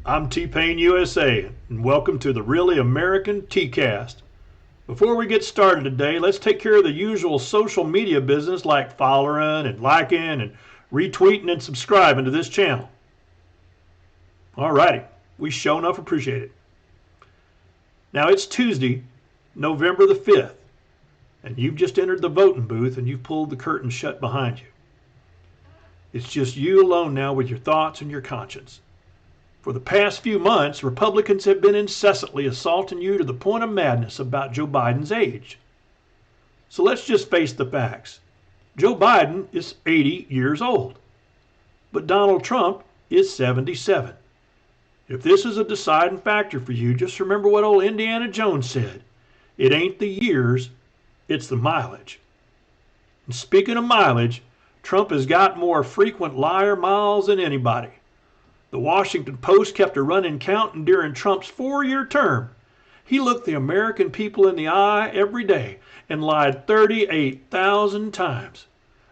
I'm T-Pain USA, and welcome to the Really American T-Cast. Before we get started today, let's take care of the usual social media business like following and liking and retweeting and subscribing to this channel. Alrighty, we sure enough appreciate it. Now it's Tuesday, November the 5th, and you've just entered the voting booth and you've pulled the curtain shut behind you. It's just you alone now with your thoughts and your conscience. For the past few months, Republicans have been incessantly assaulting you to the point of madness about Joe Biden's age. So let's just face the facts. Joe Biden is 80 years old, but Donald Trump is 77. If this is a deciding factor for you, just remember what old Indiana Jones said. It ain't the years, it's the mileage. And speaking of mileage, Trump has got more frequent liar miles than anybody. The Washington Post kept a running count, and during Trump's 4-year term, he looked the American people in the eye every day and lied 38,000 times.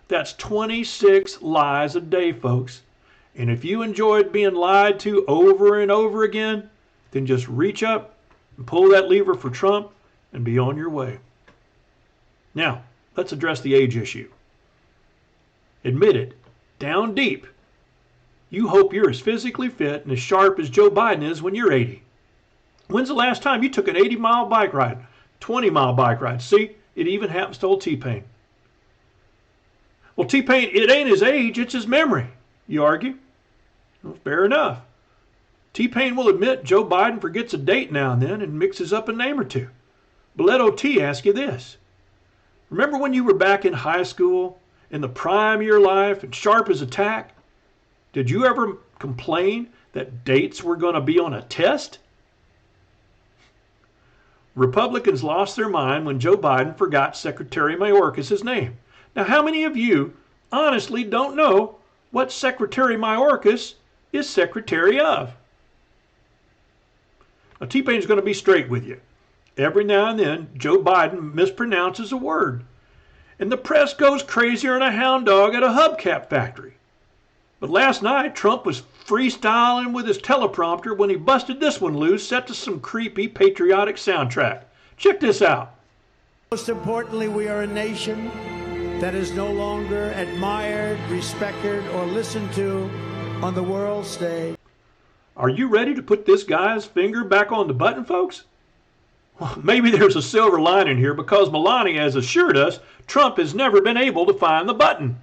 That's 26 lies a day, folks. And if you enjoyed being lied to over and over again, then just reach up and pull that lever for Trump and be on your way. Now, let's address the age issue. Admit it, down deep, you hope you're as physically fit and as sharp as Joe Biden is when you're 80. When's the last time you took an 80-mile bike ride, 20-mile bike ride? See, it even happens to old T-Pain. Well, T-Pain, it ain't his age, it's his memory, you argue. Well, fair enough. T-Pain will admit Joe Biden forgets a date now and then and mixes up a name or two. But let OT ask you this. Remember when you were back in high school, in the prime of your life and sharp as a tack? Did you ever complain that dates were going to be on a test? Republicans lost their mind when Joe Biden forgot Secretary Mayorkas' name. Now, how many of you honestly don't know what Secretary Mayorkas is secretary of? Now, T-Pain's going to be straight with you. Every now and then, Joe Biden mispronounces a word, and the press goes crazier than a hound dog at a hubcap factory. But last night, Trump was freestyling with his teleprompter when he busted this one loose, set to some creepy patriotic soundtrack. Check this out. Most importantly, we are a nation that is no longer admired, respected, or listened to on the world stage. Are you ready to put this guy's finger back on the button, folks? Well, maybe there's a silver lining here because Melania has assured us Trump has never been able to find the button.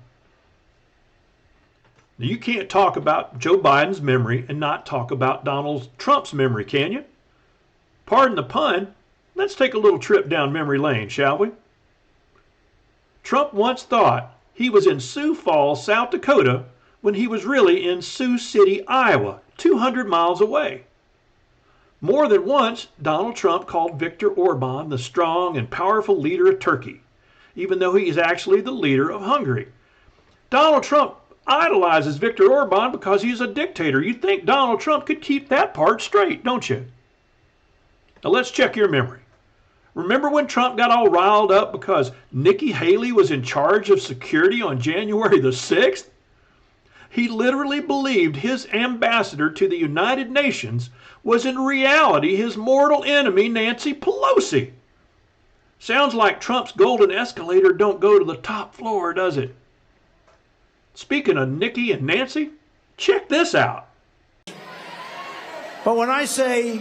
Now, you can't talk about Joe Biden's memory and not talk about Donald Trump's memory, can you? Pardon the pun, let's take a little trip down memory lane, shall we? Trump once thought he was in Sioux Falls, South Dakota, when he was really in Sioux City, Iowa, 200 miles away. More than once, Donald Trump called Viktor Orban the strong and powerful leader of Turkey, even though he is actually the leader of Hungary. Donald Trump idolizes Viktor Orban because he's a dictator. You'd think Donald Trump could keep that part straight, don't you? Now let's check your memory. Remember when Trump got all riled up because Nikki Haley was in charge of security on January the 6th? He literally believed his ambassador to the United Nations was in reality his mortal enemy, Nancy Pelosi. Sounds like Trump's golden escalator don't go to the top floor, does it? Speaking of Nikki and Nancy, check this out. But when I say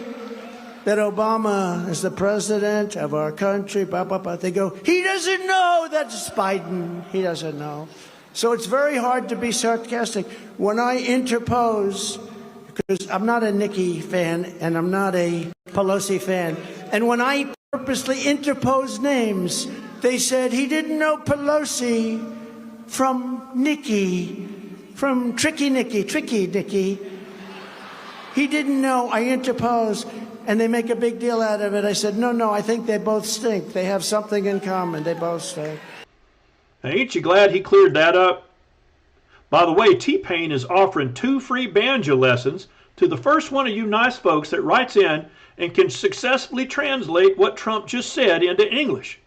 that Obama is the president of our country, blah, blah, blah, they go, he doesn't know that's Biden. He doesn't know. So it's very hard to be sarcastic. When I interpose, because I'm not a Nikki fan and I'm not a Pelosi fan, and when I purposely interpose names, they said he didn't know Pelosi from Nikki, from Tricky Nikki. He didn't know. I interposed, and they make a big deal out of it. I said, no, I think they both stink. They have something in common. They both stink. Now, ain't you glad he cleared that up? By the way, T-Pain is offering 2 free banjo lessons to the first one of you nice folks that writes in and can successfully translate what Trump just said into English.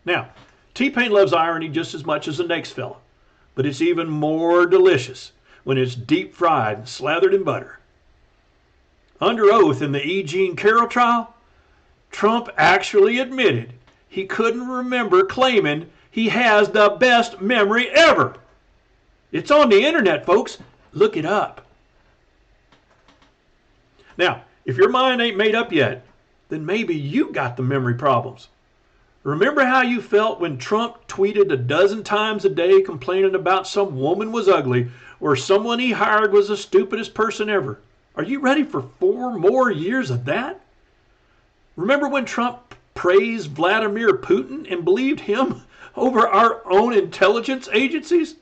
Now, T-Pain loves irony just as much as the next fella, but it's even more delicious when it's deep fried and slathered in butter. Under oath in the E. Jean Carroll trial, Trump actually admitted he couldn't remember claiming he has the best memory ever. It's on the internet, folks. Look it up. Now, if your mind ain't made up yet, then maybe you got the memory problems. Remember how you felt when Trump tweeted a dozen times a day complaining about some woman was ugly or someone he hired was the stupidest person ever? Are you ready for 4 more years of that? Remember when Trump praised Vladimir Putin and believed him over our own intelligence agencies?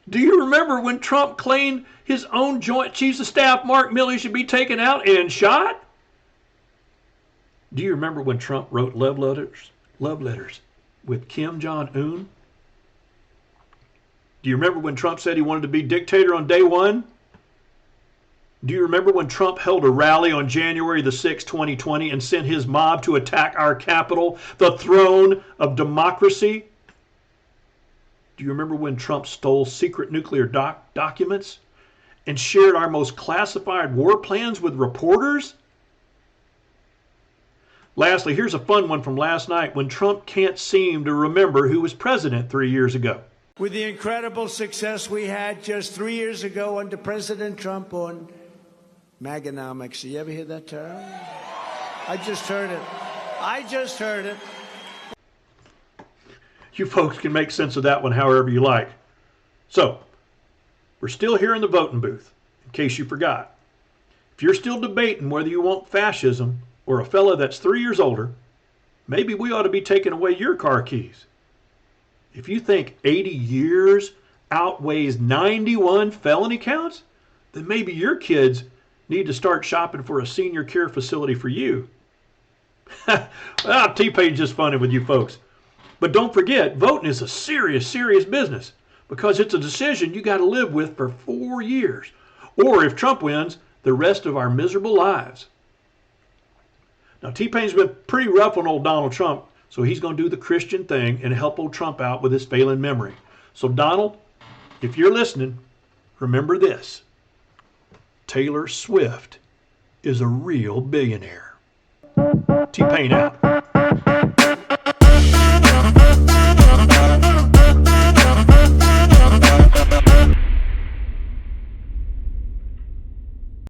Do you remember when Trump claimed his own Joint Chiefs of Staff, Mark Milley, should be taken out and shot? Do you remember when Trump wrote love letters with Kim Jong-un? Do you remember when Trump said he wanted to be dictator on day one? Do you remember when Trump held a rally on January the 6th, 2020 and sent his mob to attack our Capitol, the throne of democracy? Do you remember when Trump stole secret nuclear documents and shared our most classified war plans with reporters? Lastly, here's a fun one from last night when Trump can't seem to remember who was president 3 years ago. With the incredible success we had just 3 years ago under President Trump on Maganomics. You ever hear that term? I just heard it. You folks can make sense of that one however you like. So, we're still here in the voting booth, in case you forgot. If you're still debating whether you want fascism or a fella that's 3 years older, maybe we ought to be taking away your car keys. If you think 80 years outweighs 91 felony counts, then maybe your kids need to start shopping for a senior care facility for you. Well, T-Pain's just funny with you folks. But don't forget, voting is a serious, serious business because it's a decision you got to live with for 4 years. Or if Trump wins, the rest of our miserable lives. Now, T-Pain's been pretty rough on old Donald Trump, so he's going to do the Christian thing and help old Trump out with his failing memory. So, Donald, if you're listening, remember this. Taylor Swift is a real billionaire. T-Pain out.